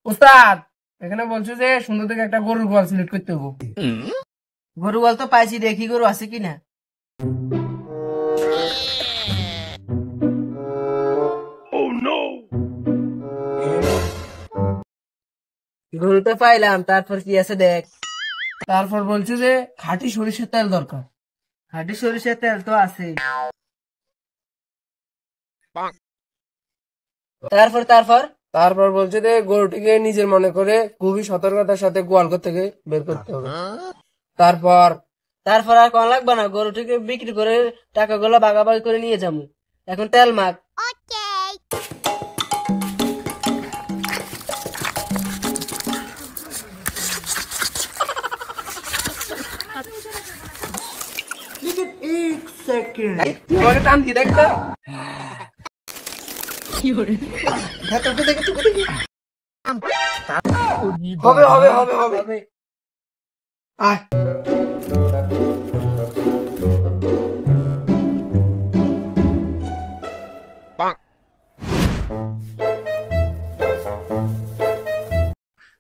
উস্তাদ, এখানে বলছো যে সুন্দর থেকে একটা গরুর গোয়াল সিলেক্ট করতে হবো। গরু বল তো পাইছি, দেখি গরু আছে কিনা। গরু তো পাইলাম, তারপর কি আছে দেখ। তারপর বলছে যে খাঁটি সরিষার তেল দরকার। খাঁটি সরিষার তেল তো আছে। তারপর তারপর তারপর বলছে যে গরুটিকে নিজের মনে করে খুবই সতর্কতার সাথে গোয়াল ঘর থেকে বের করতে হবে। তারপর তারপর আর কোন লাগবে না, গরুটিকে বিক্রি করে টাকাগুলো ভাগাভাগি করে নিয়ে যাবো। এখন তেল মাখ। তোমাকে টান দিয়ে দেখতো। হবে হবে হবে হবে। আয়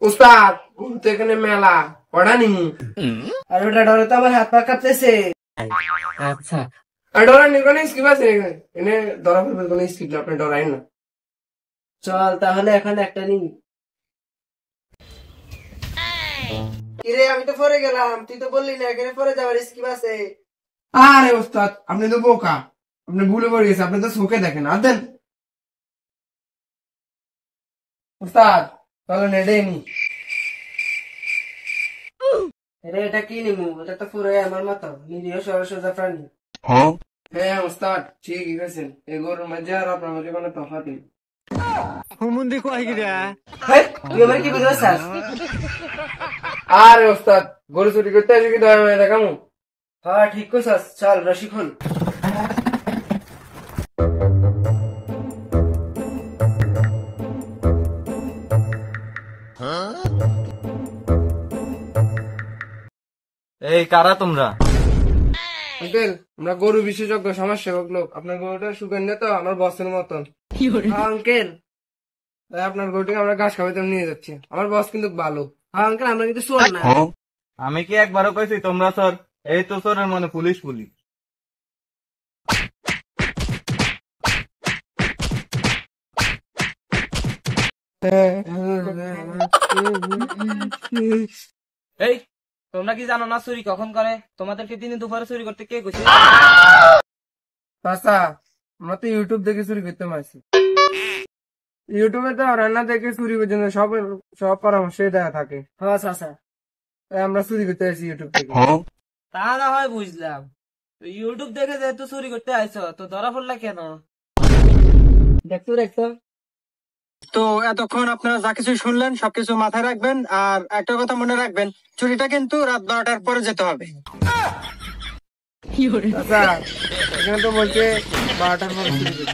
উস্তাদ, গরু তো এখানে মেলা কটা নিমু। আর ওটা ডরে তো আমার হাত পা কাঁপতেছে। আচ্ছা, আর ডরার নি কোনো স্কিপ আছে এখানে? এনে ধরা ফেলবে কোনো স্কিপ না, আপনি ডরাইন না। চল তাহলে এখন একটা নিই। কিরে, আমি তো পরে গেলাম, তুই তো বললি না এখানে পরে যাওয়ার স্কিপ আছে। আরে ওস্তাদ, আপনি তো বোকা, আপনি ভুলে পড়ে গেছে, আপনি তো চোখে দেখেন। আর দেন উস্তাদ, তাহলে নেডে নি। আরে এটা কি নিমু? এটা তো পুরো আমার মতো নিরীহ সরল সোজা প্রাণী। হ্যাঁ ওস্তাদ, ঠিকই গেছেন। এই গরুর মাঝে আর আপনার মাঝে কোনো তফাৎ নেই। হেই, তুই আমার কি বুঝাচ্ছিস? আরে ওস্তাদ, গরু চুরি করতে এসে কি দয়া মায়া দেখামু? হ্যাঁ ঠিক কইছস, চল রশি খোল। এই কারা তোমরা? আঙ্কেল, আমরা গরু বিশেষজ্ঞ সমাজসেবক লোক। আপনার গরুটা সুগন্ধে তো আমার বসের মতন। হ্যাঁ আঙ্কেল। তাই আপনার গরুটিকে আমরা ঘাস খাওয়াতে নিয়ে যাচ্ছি। আমার বস কিন্তু ভালো। হ্যাঁ আঙ্কেল, আমরা কিন্তু চোর না। আমি কি একবারও কইছি তোমরা চোর? এই তো চোরের মনে পুলিশ পুলিশ। এই, তোমরা কি জানো না চুরি কখন করে? তোমাদেরকে দিনে দুপুরে চুরি করতে কে কইছে? চাচা, আমরা তো ইউটিউব দেখে চুরি করতে মারছি। ইউটিউবে তো রান্না দেখে চুরি পর্যন্ত সব সব পরামর্শই দেওয়া থাকে। হ্যাঁ চাচা। তাই আমরা চুরি করতে আসি ইউটিউব থেকে। তা না হয় বুঝলাম, তো ইউটিউব দেখে যেহেতু চুরি করতে আইছো, তো ধরা পড়লা কেন? দেখতো দেখতো। তো এতক্ষণ আপনারা যা কিছু শুনলেন সবকিছু মাথায় রাখবেন, আর একটা কথা মনে রাখবেন, চুরিটা কিন্তু রাত 12টার পরে যেতে হবে। চাচা, এখানে তো বলছে 12টার পরে চুরি করতে।